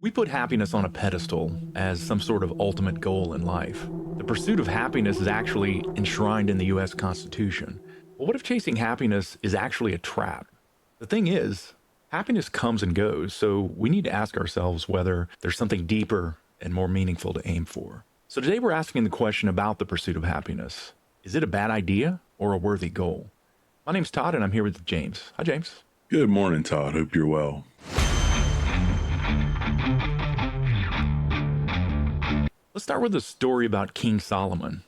We put happiness on a pedestal as some sort of ultimate goal in life. The pursuit of happiness is actually enshrined in the US Constitution. But what if chasing happiness is actually a trap? The thing is, happiness comes and goes, so we need to ask ourselves whether there's something deeper and more meaningful to aim for. So today we're asking the question about the pursuit of happiness. Is it a bad idea or a worthy goal? My name's Todd and I'm here with James. Hi, James. Good morning, Todd. Hope you're well. Let's start with a story about King Solomon.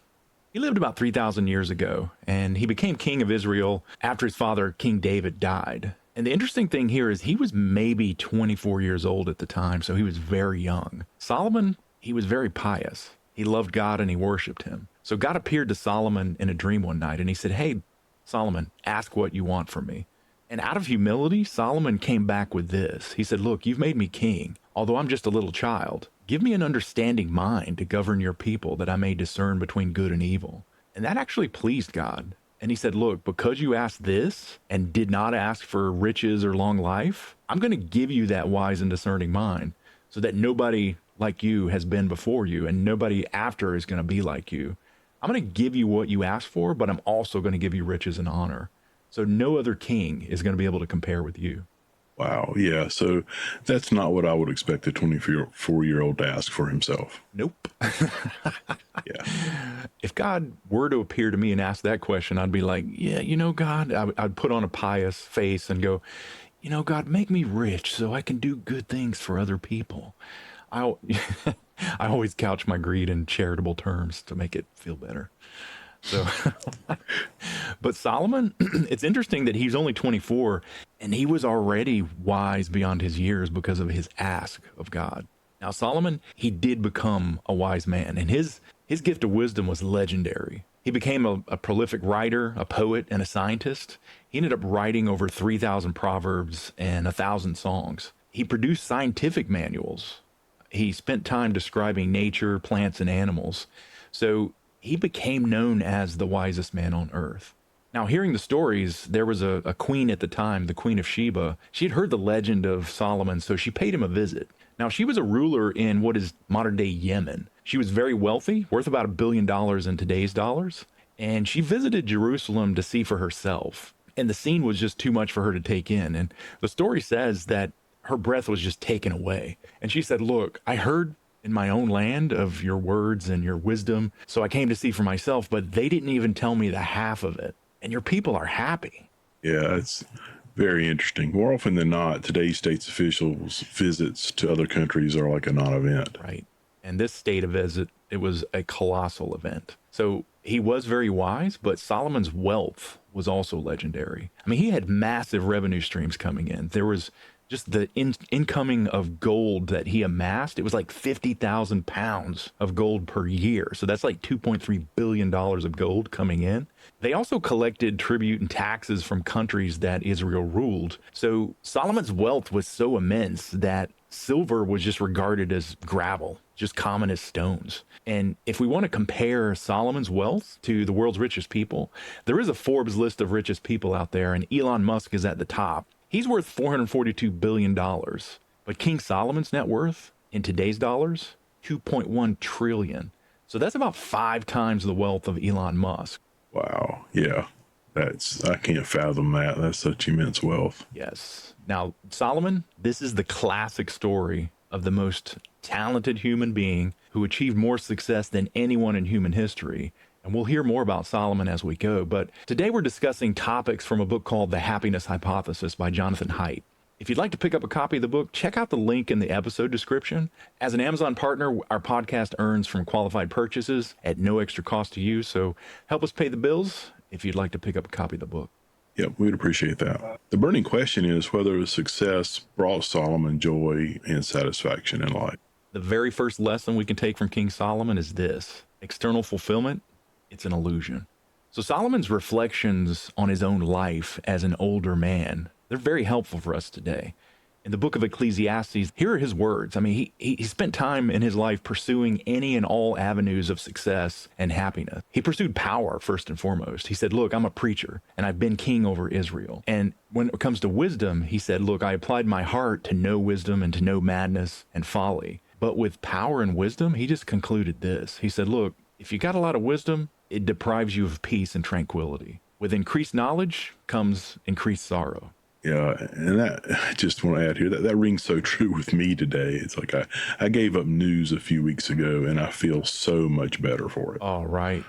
He lived about 3,000 years ago, and he became king of Israel after his father, King David, died. And the interesting thing here is he was maybe 24 years old at the time, so he was very young. Solomon, he was very pious. He loved God and he worshiped him. So God appeared to Solomon in a dream one night, and he said, "Hey, Solomon, ask what you want from me." And out of humility, Solomon came back with this. He said, "Look, you've made me king, although I'm just a little child. Give me an understanding mind to govern your people that I may discern between good and evil." And that actually pleased God. And he said, "Look, because you asked this and did not ask for riches or long life, I'm going to give you that wise and discerning mind so that nobody like you has been before you and nobody after is going to be like you. I'm going to give you what you asked for, but I'm also going to give you riches and honor. So no other king is going to be able to compare with you." Wow. Yeah. So that's not what I would expect a 24-year-old to ask for himself. Nope. Yeah. If God were to appear to me and ask that question, I'd be like, "Yeah, God," I'd put on a pious face and go, "God, make me rich so I can do good things for other people." I, I always couch my greed in charitable terms to make it feel better. So, but Solomon, it's interesting that he's only 24 and he was already wise beyond his years because of his ask of God. Now, Solomon, he did become a wise man, and his gift of wisdom was legendary. He became a prolific writer, a poet, and a scientist. He ended up writing over 3,000 proverbs and 1,000 songs. He produced scientific manuals. He spent time describing nature, plants, and animals. So he became known as the wisest man on earth. Now, hearing the stories, there was a queen at the time, the Queen of Sheba. She had heard the legend of Solomon, so she paid him a visit. Now, she was a ruler in what is modern-day Yemen. She was very wealthy, worth about $1 billion in today's dollars, and she visited Jerusalem to see for herself. And the scene was just too much for her to take in. And the story says that her breath was just taken away. And she said, "Look, I heard in my own land of your words and your wisdom, so I came to see for myself, but they didn't even tell me the half of it. And your people are happy." Yeah. It's very interesting. More often than not, today's state's officials' visits to other countries are like a non-event. Right. And this state of visit, it was a colossal event. So he was very wise, but Solomon's wealth was also legendary. I mean, he had massive revenue streams coming in. There was just the incoming of gold that he amassed. It was like 50,000 pounds of gold per year. So that's like $2.3 billion of gold coming in. They also collected tribute and taxes from countries that Israel ruled. So Solomon's wealth was so immense that silver was just regarded as gravel, just common as stones. And if we want to compare Solomon's wealth to the world's richest people, there is a Forbes list of richest people out there, and Elon Musk is at the top. He's worth $442 billion. But King Solomon's net worth in today's dollars, $2.1 trillion. So that's about 5 times the wealth of Elon Musk. Wow. Yeah. I can't fathom that. That's such immense wealth. Yes. Now, Solomon, this is the classic story of the most talented human being who achieved more success than anyone in human history. And we'll hear more about Solomon as we go. But today we're discussing topics from a book called The Happiness Hypothesis by Jonathan Haidt. If you'd like to pick up a copy of the book, check out the link in the episode description. As an Amazon partner, our podcast earns from qualified purchases at no extra cost to you. So help us pay the bills if you'd like to pick up a copy of the book. Yep, we'd appreciate that. The burning question is whether his success brought Solomon joy and satisfaction in life. The very first lesson we can take from King Solomon is this: external fulfillment, it's an illusion. So Solomon's reflections on his own life as an older man, they're very helpful for us today. In the book of Ecclesiastes, here are his words. I mean, he spent time in his life pursuing any and all avenues of success and happiness. He pursued power first and foremost. He said, look, I'm a preacher and I've been king over Israel. And when it comes to wisdom, he said, look, I applied my heart to know wisdom and to know madness and folly. But with power and wisdom, he just concluded this. He said, look, if you got a lot of wisdom, it deprives you of peace and tranquility. With increased knowledge comes increased sorrow. Yeah, and that, I just want to add here, that rings so true with me today. It's like I gave up news a few weeks ago, and I feel so much better for it. Oh, right.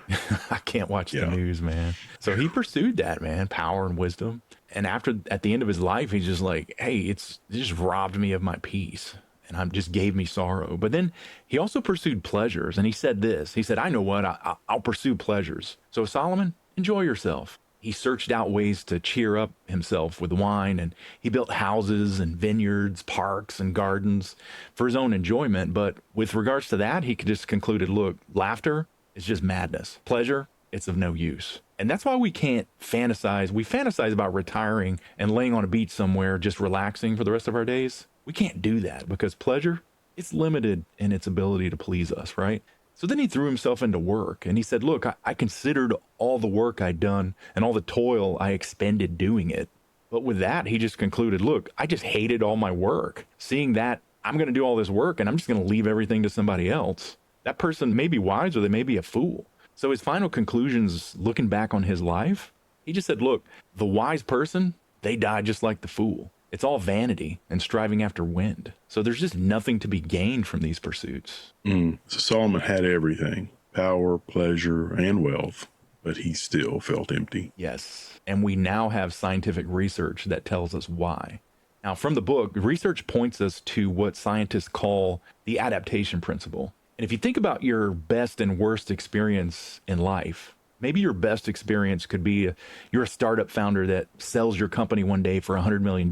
I can't watch the news, man. So he pursued that, man, power and wisdom. And at the end of his life, he's just like, hey, it just robbed me of my peace. And just gave me sorrow. But then he also pursued pleasures. And he said this. He said, I know what, I'll pursue pleasures. So Solomon, enjoy yourself. He searched out ways to cheer up himself with wine, and he built houses and vineyards, parks and gardens for his own enjoyment. But with regards to that, he just concluded, look, laughter is just madness. Pleasure, it's of no use. And that's why we can't fantasize. We fantasize about retiring and laying on a beach somewhere, just relaxing for the rest of our days. We can't do that because pleasure, it's limited in its ability to please us, right? So then he threw himself into work and he said, look, I considered all the work I'd done and all the toil I expended doing it. But with that, he just concluded, look, I just hated all my work. Seeing that I'm going to do all this work and I'm just going to leave everything to somebody else. That person may be wise or they may be a fool. So his final conclusions, looking back on his life, he just said, look, the wise person, they die just like the fool. It's all vanity and striving after wind. So there's just nothing to be gained from these pursuits. So Solomon had everything, power, pleasure, and wealth, but he still felt empty. Yes. And we now have scientific research that tells us why. Now, from the book, research points us to what scientists call the adaptation principle. And if you think about your best and worst experience in life, maybe your best experience could be you're a startup founder that sells your company one day for $100 million.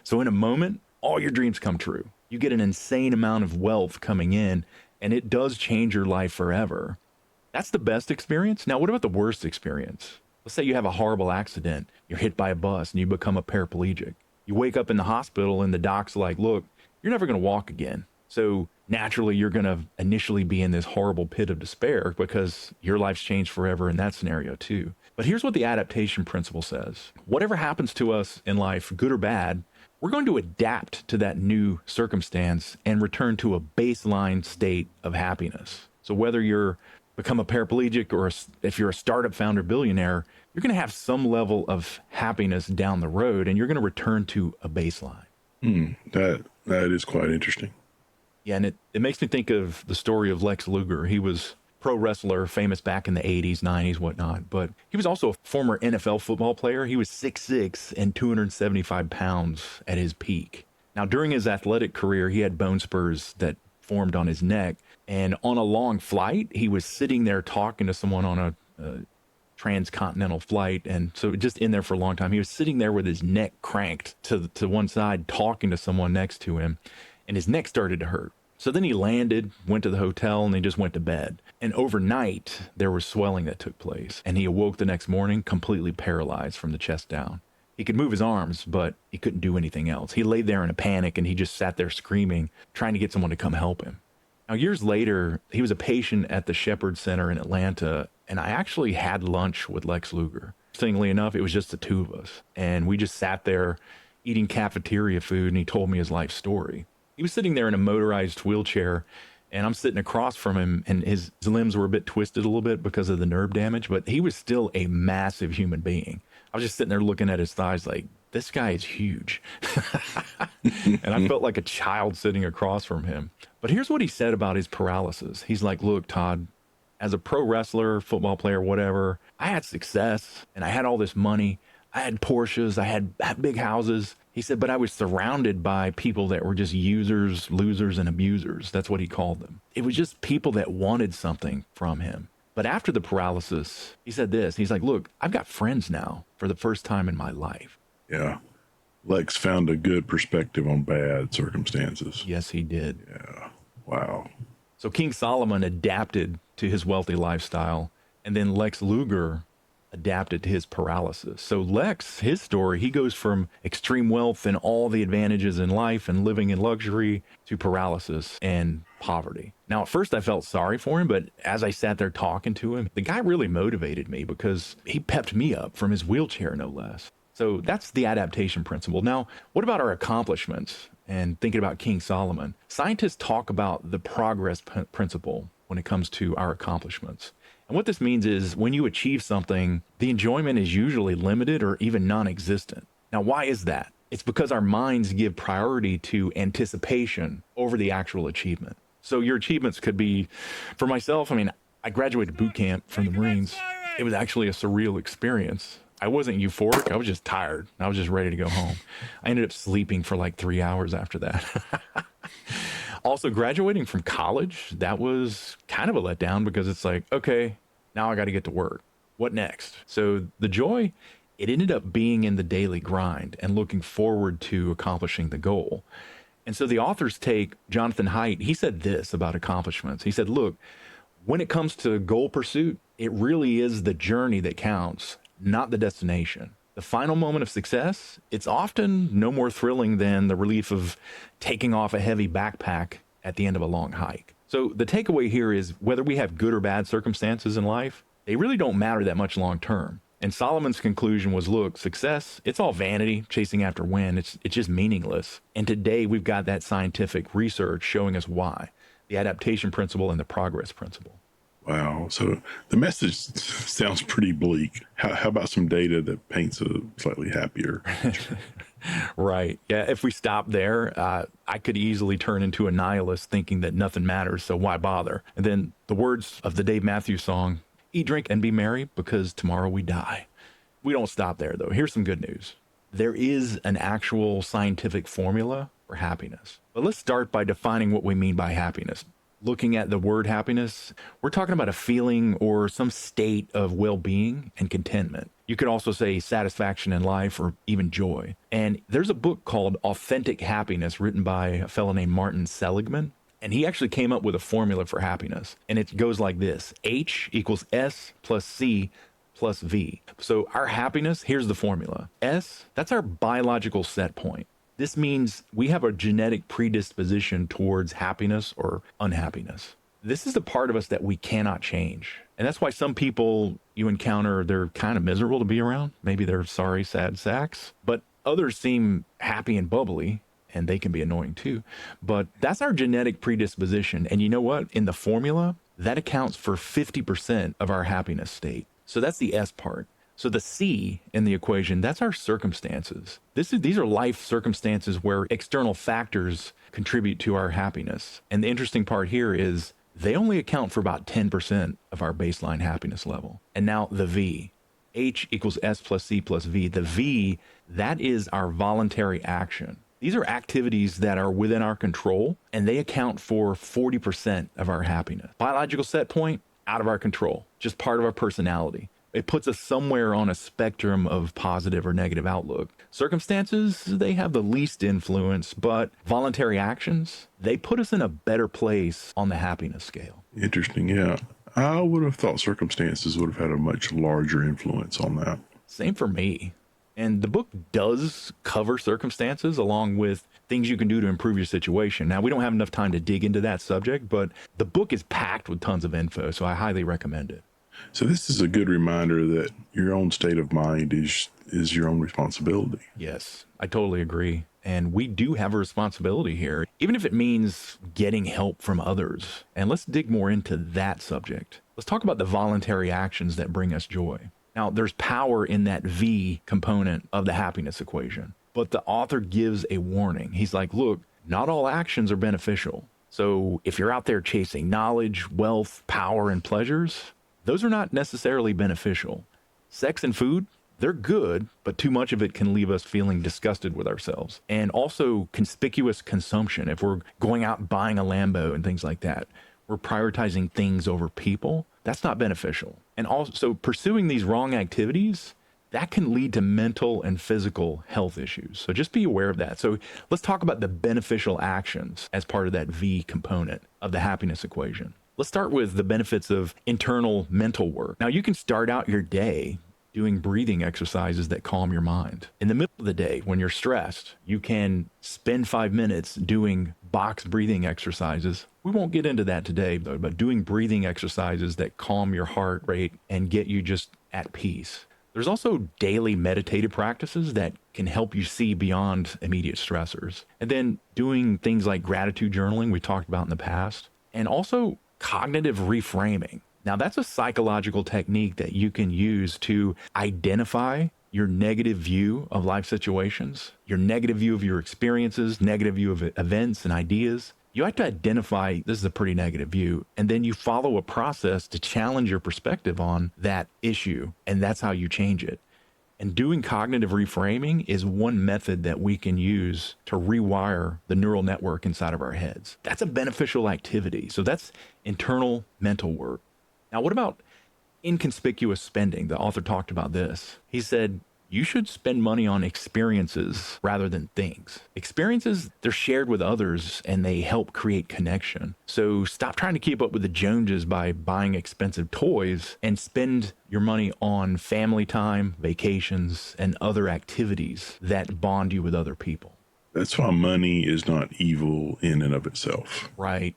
So in a moment, all your dreams come true. You get an insane amount of wealth coming in, and it does change your life forever. That's the best experience. Now, what about the worst experience? Let's say you have a horrible accident. You're hit by a bus and you become a paraplegic. You wake up in the hospital and the doc's like, look, you're never going to walk again. So naturally, you're going to initially be in this horrible pit of despair because your life's changed forever in that scenario too. But here's what the adaptation principle says. Whatever happens to us in life, good or bad, we're going to adapt to that new circumstance and return to a baseline state of happiness. So whether you're become a paraplegic or if you're a startup founder billionaire, you're going to have some level of happiness down the road and you're going to return to a baseline. That is quite interesting. Yeah, and it makes me think of the story of Lex Luger. He was a pro wrestler, famous back in the 80s, 90s, whatnot. But he was also a former NFL football player. He was 6'6" and 275 pounds at his peak. Now, during his athletic career, he had bone spurs that formed on his neck. And on a long flight, he was sitting there talking to someone on a transcontinental flight. And so just in there for a long time, he was sitting there with his neck cranked to one side, talking to someone next to him. And his neck started to hurt. So then he landed, went to the hotel, and he just went to bed. And overnight, there was swelling that took place. And he awoke the next morning completely paralyzed from the chest down. He could move his arms, but he couldn't do anything else. He lay there in a panic, and he just sat there screaming, trying to get someone to come help him. Now, years later, he was a patient at the Shepherd Center in Atlanta, and I actually had lunch with Lex Luger. Interestingly enough, it was just the two of us. And we just sat there eating cafeteria food, and he told me his life story. He was sitting there in a motorized wheelchair, and I'm sitting across from him, and his limbs were a bit twisted a little bit because of the nerve damage, but he was still a massive human being. I was just sitting there looking at his thighs like, this guy is huge. And I felt like a child sitting across from him. But here's what he said about his paralysis. He's like, look, Todd, as a pro wrestler, football player, whatever, I had success, and I had all this money. I had Porsches, I had big houses. He said, but I was surrounded by people that were just users, losers, and abusers. That's what he called them. It was just people that wanted something from him. But after the paralysis, he said this. He's like, look, I've got friends now for the first time in my life. Yeah. Lex found a good perspective on bad circumstances. Yes, he did. Yeah. Wow. So King Solomon adapted to his wealthy lifestyle. And then Lex Luger adapted to his paralysis. So Lex, his story, he goes from extreme wealth and all the advantages in life and living in luxury to paralysis and poverty. Now, at first I felt sorry for him, but as I sat there talking to him, the guy really motivated me because he pepped me up from his wheelchair, no less. So that's the adaptation principle. Now, what about our accomplishments? And thinking about King Solomon, scientists talk about the progress principle when it comes to our accomplishments. And what this means is when you achieve something, the enjoyment is usually limited or even non-existent. Now, why is that? It's because our minds give priority to anticipation over the actual achievement. So your achievements could be, for myself, I mean, I graduated boot camp from the Marines. It was actually a surreal experience. I wasn't euphoric. I was just tired. I was just ready to go home. I ended up sleeping for like 3 hours after that. Also, graduating from college, that was kind of a letdown because it's like, okay, now I got to get to work. What next? So the joy, it ended up being in the daily grind and looking forward to accomplishing the goal. And so the authors take Jonathan Haidt. He said this about accomplishments. He said, look, when it comes to goal pursuit, it really is the journey that counts, not the destination. The final moment of success, it's often no more thrilling than the relief of taking off a heavy backpack at the end of a long hike. So the takeaway here is whether we have good or bad circumstances in life, they really don't matter that much long term. And Solomon's conclusion was, look, success, it's all vanity, chasing after win. It's just meaningless. And today we've got that scientific research showing us why, the adaptation principle and the progress principle. Wow. So the message sounds pretty bleak. How about some data that paints a slightly happier picture? Right. Yeah. If we stop there, I could easily turn into a nihilist thinking that nothing matters. So why bother? And then the words of the Dave Matthews song, eat, drink, and be merry because tomorrow we die. We don't stop there, though. Here's some good news. There is an actual scientific formula for happiness. But let's start by defining what we mean by happiness. Looking at the word happiness, we're talking about a feeling or some state of well-being and contentment. You could also say satisfaction in life or even joy. And there's a book called Authentic Happiness written by a fellow named Martin Seligman. And he actually came up with a formula for happiness. And it goes like this: H equals S plus C plus V. So our happiness, here's the formula. S, that's our biological set point. This means we have a genetic predisposition towards happiness or unhappiness. This is the part of us that we cannot change. And that's why some people you encounter, they're kind of miserable to be around. Maybe they're sorry, sad sacks, but others seem happy and bubbly, and they can be annoying too. But that's our genetic predisposition. And you know what? In the formula, that accounts for 50% of our happiness state. So that's the S part. So the C in the equation, that's our circumstances. These are life circumstances where external factors contribute to our happiness. And the interesting part here is they only account for about 10% of our baseline happiness level. And now the V, H equals S plus C plus V. The V, that is our voluntary action. These are activities that are within our control, and they account for 40% of our happiness. Biological set point, out of our control, just part of our personality. It puts us somewhere on a spectrum of positive or negative outlook. Circumstances, they have the least influence, but voluntary actions, they put us in a better place on the happiness scale. Interesting. Yeah. I would have thought circumstances would have had a much larger influence on that. Same for me. And the book does cover circumstances along with things you can do to improve your situation. Now, we don't have enough time to dig into that subject, but the book is packed with tons of info, so I highly recommend it. So this is a good reminder that your own state of mind is your own responsibility. Yes, I totally agree. And we do have a responsibility here, even if it means getting help from others. And let's dig more into that subject. Let's talk about the voluntary actions that bring us joy. Now, there's power in that V component of the happiness equation, but the author gives a warning. He's like, look, not all actions are beneficial. So if you're out there chasing knowledge, wealth, power, and pleasures, those are not necessarily beneficial. Sex and food, they're good, but too much of it can leave us feeling disgusted with ourselves. And also conspicuous consumption. If we're going out and buying a Lambo and things like that, we're prioritizing things over people. That's not beneficial. And also pursuing these wrong activities, that can lead to mental and physical health issues. So just be aware of that. So let's talk about the beneficial actions as part of that V component of the happiness equation. Let's start with the benefits of internal mental work. Now, you can start out your day doing breathing exercises that calm your mind. In the middle of the day, when you're stressed, you can spend 5 minutes doing box breathing exercises. We won't get into that today, though, but doing breathing exercises that calm your heart rate and get you just at peace. There's also daily meditative practices that can help you see beyond immediate stressors. And then doing things like gratitude journaling, we talked about in the past, and also cognitive reframing. Now, that's a psychological technique that you can use to identify your negative view of life situations, your negative view of your experiences, negative view of events and ideas. You have to identify this is a pretty negative view, and then you follow a process to challenge your perspective on that issue, and that's how you change it. And doing cognitive reframing is one method that we can use to rewire the neural network inside of our heads. That's a beneficial activity. So that's internal mental work. Now, what about inconspicuous spending? The author talked about this. He said, you should spend money on experiences rather than things. Experiences, they're shared with others and they help create connection. So stop trying to keep up with the Joneses by buying expensive toys and spend your money on family time, vacations, and other activities that bond you with other people. That's why money is not evil in and of itself. Right.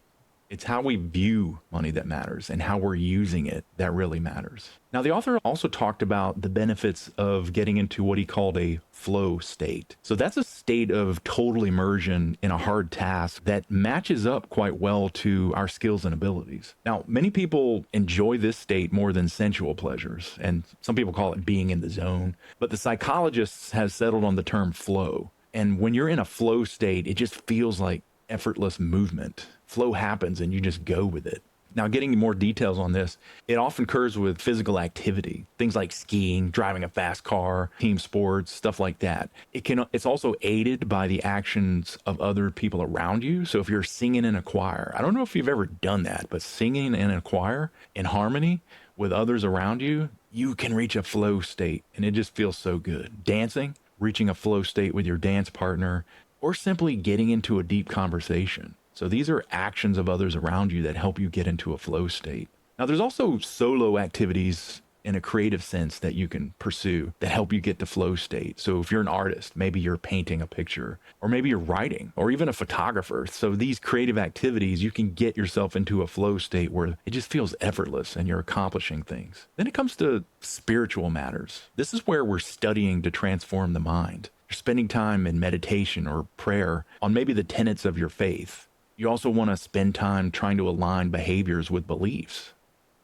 It's how we view money that matters and how we're using it that really matters. Now, the author also talked about the benefits of getting into what he called a flow state. So that's a state of total immersion in a hard task that matches up quite well to our skills and abilities. Now, many people enjoy this state more than sensual pleasures, and some people call it being in the zone, but the psychologists have settled on the term flow. And when you're in a flow state, it just feels like effortless movement. Flow happens and you just go with it. Now, getting more details on this, it often occurs with physical activity, things like skiing, driving a fast car, team sports, stuff like that. It's also aided by the actions of other people around you. So if you're singing in a choir, I don't know if you've ever done that, but singing in a choir in harmony with others around you, you can reach a flow state and it just feels so good. Dancing, reaching a flow state with your dance partner, or simply getting into a deep conversation. So these are actions of others around you that help you get into a flow state. Now, there's also solo activities in a creative sense that you can pursue that help you get to flow state. So if you're an artist, maybe you're painting a picture, or maybe you're writing, or even a photographer. So these creative activities, you can get yourself into a flow state where it just feels effortless and you're accomplishing things. Then it comes to spiritual matters. This is where we're studying to transform the mind. You're spending time in meditation or prayer on maybe the tenets of your faith. You also want to spend time trying to align behaviors with beliefs.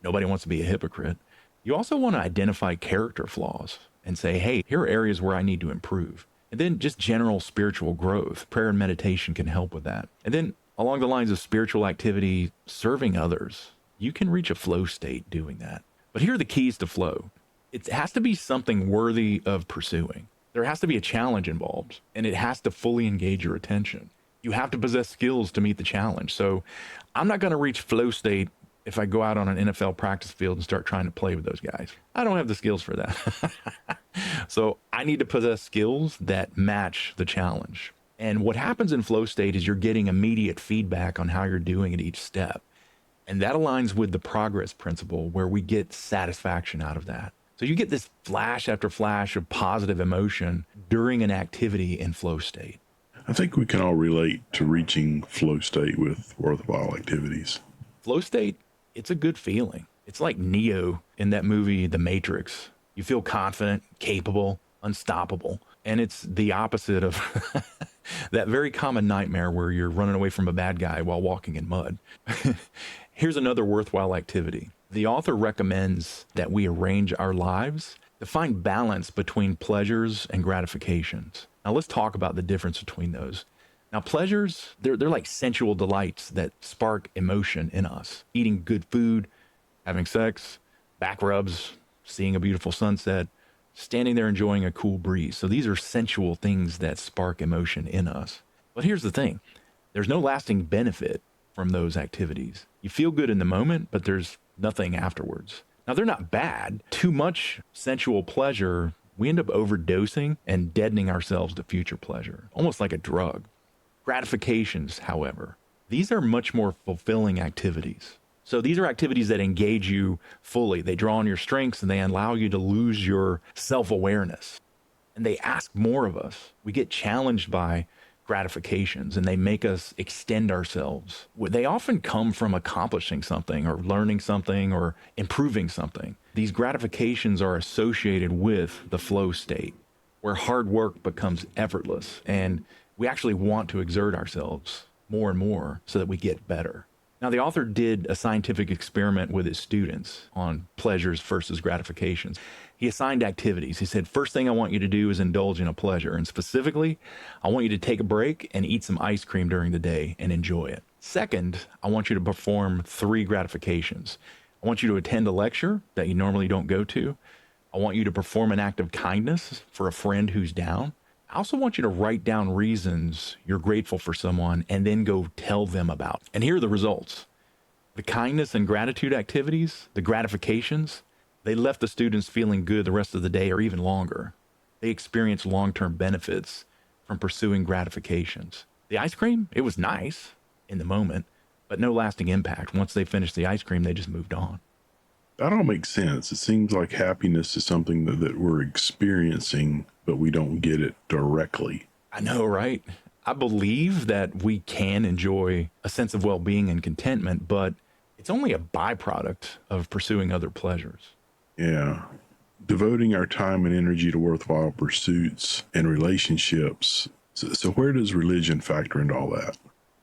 Nobody wants to be a hypocrite. You also want to identify character flaws and say, hey, here are areas where I need to improve. And then just general spiritual growth. Prayer and meditation can help with that. And then along the lines of spiritual activity, serving others, you can reach a flow state doing that. But here are the keys to flow. It has to be something worthy of pursuing. There has to be a challenge involved, and it has to fully engage your attention. You have to possess skills to meet the challenge. So I'm not going to reach flow state if I go out on an NFL practice field and start trying to play with those guys. I don't have the skills for that. So I need to possess skills that match the challenge. And what happens in flow state is you're getting immediate feedback on how you're doing at each step. And that aligns with the progress principle where we get satisfaction out of that. So you get this flash after flash of positive emotion during an activity in flow state. I think we can all relate to reaching flow state with worthwhile activities. Flow state, it's a good feeling. It's like Neo in that movie, The Matrix. You feel confident, capable, unstoppable. And it's the opposite of that very common nightmare where you're running away from a bad guy while walking in mud. Here's another worthwhile activity. The author recommends that we arrange our lives to find balance between pleasures and gratifications. Now let's talk about the difference between those. Now pleasures, they're like sensual delights that spark emotion in us. Eating good food, having sex, back rubs, seeing a beautiful sunset, standing there enjoying a cool breeze. So these are sensual things that spark emotion in us. But here's the thing. There's no lasting benefit from those activities. You feel good in the moment, but there's nothing afterwards. Now, they're not bad. Too much sensual pleasure, we end up overdosing and deadening ourselves to future pleasure, almost like a drug. Gratifications, however, these are much more fulfilling activities. So these are activities that engage you fully. They draw on your strengths and they allow you to lose your self-awareness. And they ask more of us. We get challenged by gratifications and they make us extend ourselves. They often come from accomplishing something or learning something or improving something. These gratifications are associated with the flow state where hard work becomes effortless and we actually want to exert ourselves more and more so that we get better. Now, the author did a scientific experiment with his students on pleasures versus gratifications. He assigned activities. He said, first thing I want you to do is indulge in a pleasure. And specifically, I want you to take a break and eat some ice cream during the day and enjoy it. Second, I want you to perform 3 gratifications. I want you to attend a lecture that you normally don't go to. I want you to perform an act of kindness for a friend who's down. I also want you to write down reasons you're grateful for someone and then go tell them about. And here are the results. The kindness and gratitude activities, the gratifications, they left the students feeling good the rest of the day or even longer. They experienced long-term benefits from pursuing gratifications. The ice cream, it was nice in the moment, but no lasting impact. Once they finished the ice cream, they just moved on. That all makes sense. It seems like happiness is something that we're experiencing, but we don't get it directly. I know, right? I believe that we can enjoy a sense of well-being and contentment, but it's only a byproduct of pursuing other pleasures. Yeah. Devoting our time and energy to worthwhile pursuits and relationships. So where does religion factor into all that?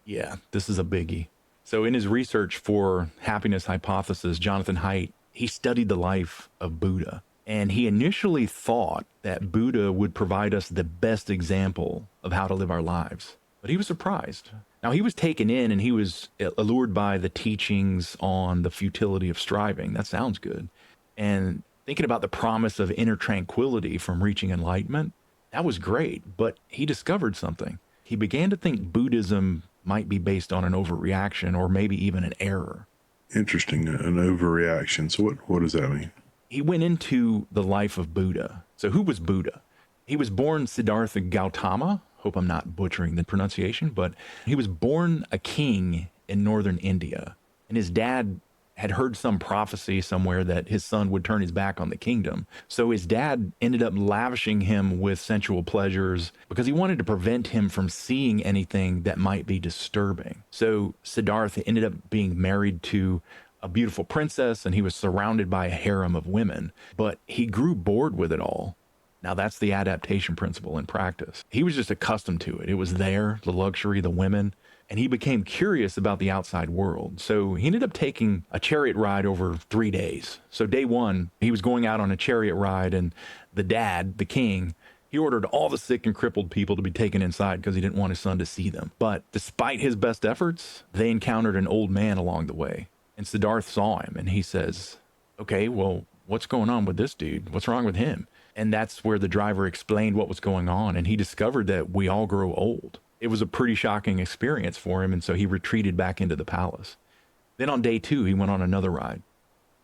Yeah, this is a biggie. So in his research for happiness hypothesis, Jonathan Haidt, he studied the life of Buddha. And he initially thought that Buddha would provide us the best example of how to live our lives. But he was surprised. Now, he was taken in and he was allured by the teachings on the futility of striving. That sounds good. And thinking about the promise of inner tranquility from reaching enlightenment, that was great. But he discovered something. He began to think Buddhism might be based on an overreaction or maybe even an error. Interesting, an overreaction. So what does that mean? He went into the life of Buddha. So who was Buddha? He was born Siddhartha Gautama. Hope I'm not butchering the pronunciation, but he was born a king in northern India. And his dad had heard some prophecy somewhere that his son would turn his back on the kingdom. So his dad ended up lavishing him with sensual pleasures because he wanted to prevent him from seeing anything that might be disturbing. So Siddhartha ended up being married to a beautiful princess and he was surrounded by a harem of women, but he grew bored with it all. Now that's the adaptation principle in practice. He was just accustomed to it. It was there, the luxury, the women, and he became curious about the outside world. So he ended up taking a chariot ride over 3 days. So day 1, he was going out on a chariot ride and the dad, the king, he ordered all the sick and crippled people to be taken inside because he didn't want his son to see them. But despite his best efforts, they encountered an old man along the way. And Siddhartha saw him and he says, okay, well, what's going on with this dude? What's wrong with him? And that's where the driver explained what was going on. And he discovered that we all grow old. It was a pretty shocking experience for him. And so he retreated back into the palace. Then on day 2, he went on another ride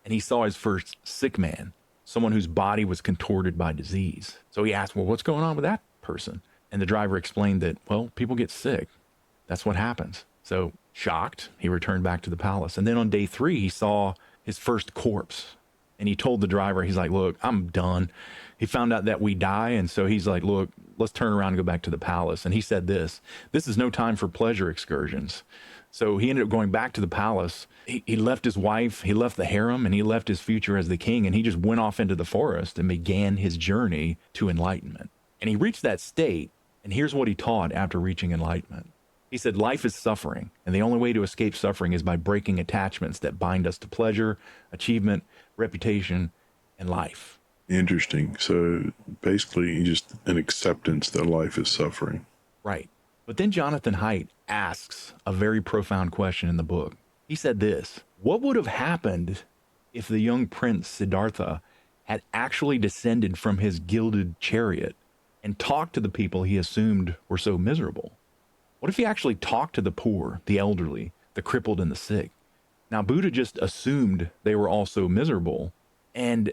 and he saw his first sick man, someone whose body was contorted by disease. So he asked, well, what's going on with that person? And the driver explained that, well, people get sick. That's what happens. So shocked, he returned back to the palace. And then on day 3, he saw his first corpse. And he told the driver, he's like, look, I'm done. He found out that we die. And so he's like, look, let's turn around and go back to the palace. And he said this is no time for pleasure excursions. So he ended up going back to the palace. He left his wife, he left the harem, and he left his future as the king. And he just went off into the forest and began his journey to enlightenment. And he reached that state. And here's what he taught after reaching enlightenment. He said, life is suffering, and the only way to escape suffering is by breaking attachments that bind us to pleasure, achievement, reputation, and life. Interesting. So basically just an acceptance that life is suffering. Right. But then Jonathan Haidt asks a very profound question in the book. He said this, what would have happened if the young prince Siddhartha had actually descended from his gilded chariot and talked to the people he assumed were so miserable? What if he actually talked to the poor, the elderly, the crippled, and the sick? Now, Buddha just assumed they were all so miserable. And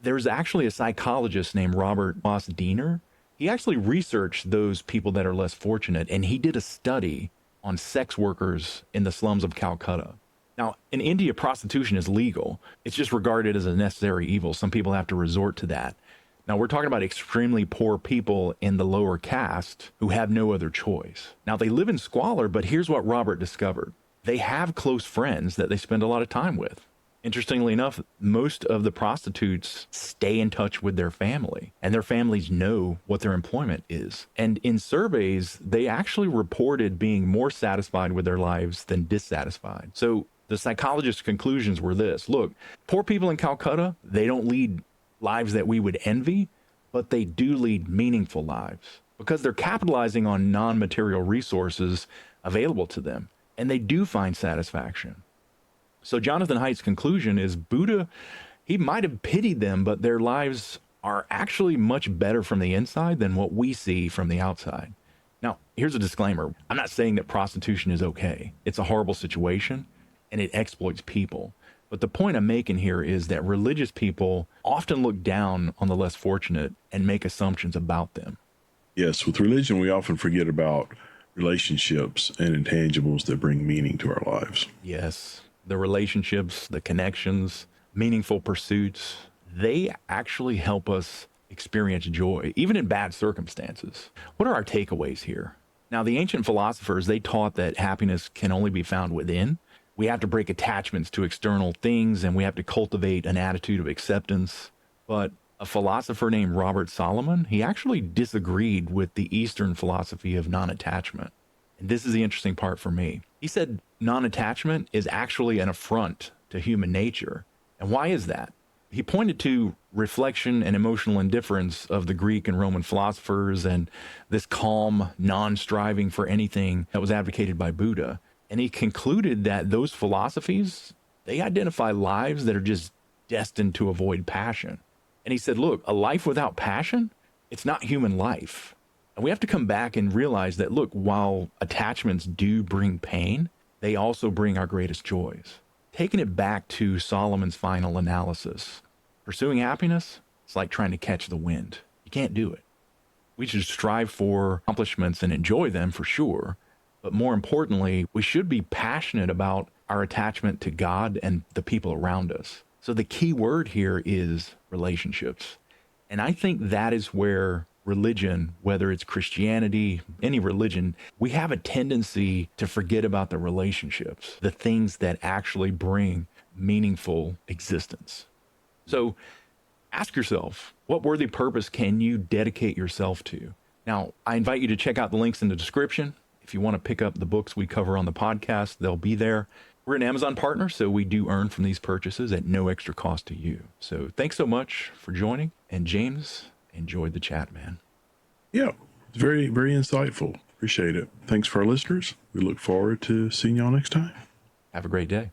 there's actually a psychologist named Robert Moss Diener. He actually researched those people that are less fortunate, and he did a study on sex workers in the slums of Calcutta. Now, in India, prostitution is legal. It's just regarded as a necessary evil. Some people have to resort to that. Now, we're talking about extremely poor people in the lower caste who have no other choice. Now, they live in squalor, but here's what Robert discovered. They have close friends that they spend a lot of time with. Interestingly enough, most of the prostitutes stay in touch with their family, and their families know what their employment is. And in surveys, they actually reported being more satisfied with their lives than dissatisfied. So the psychologist's conclusions were this: look, poor people in Calcutta, they don't lead lives that we would envy, but they do lead meaningful lives because they're capitalizing on non-material resources available to them, and they do find satisfaction. So Jonathan Haidt's conclusion is Buddha, he might have pitied them, but their lives are actually much better from the inside than what we see from the outside. Now, here's a disclaimer. I'm not saying that prostitution is okay. It's a horrible situation and it exploits people. But the point I'm making here is that religious people often look down on the less fortunate and make assumptions about them. Yes, with religion, we often forget about relationships and intangibles that bring meaning to our lives. Yes, the relationships, the connections, meaningful pursuits, they actually help us experience joy, even in bad circumstances. What are our takeaways here? Now, the ancient philosophers, they taught that happiness can only be found within. We have to break attachments to external things, and we have to cultivate an attitude of acceptance. But a philosopher named Robert Solomon, he actually disagreed with the Eastern philosophy of non-attachment. And this is the interesting part for me. He said non-attachment is actually an affront to human nature. And why is that? He pointed to reflection and emotional indifference of the Greek and Roman philosophers and this calm, non-striving for anything that was advocated by Buddha. And he concluded that those philosophies, they identify lives that are just destined to avoid passion. And he said, look, a life without passion, it's not human life. And we have to come back and realize that, look, while attachments do bring pain, they also bring our greatest joys. Taking it back to Solomon's final analysis, pursuing happiness, it's like trying to catch the wind. You can't do it. We should strive for accomplishments and enjoy them for sure. But more importantly, we should be passionate about our attachment to God and the people around us. So the key word here is relationships. And I think that is where religion, whether it's Christianity, any religion, we have a tendency to forget about the relationships, the things that actually bring meaningful existence. So ask yourself, what worthy purpose can you dedicate yourself to? Now, I invite you to check out the links in the description. If you want to pick up the books we cover on the podcast, they'll be there. We're an Amazon partner, so we do earn from these purchases at no extra cost to you. So thanks so much for joining. And James, enjoyed the chat, man. Yeah, very, very insightful. Appreciate it. Thanks for our listeners. We look forward to seeing y'all next time. Have a great day.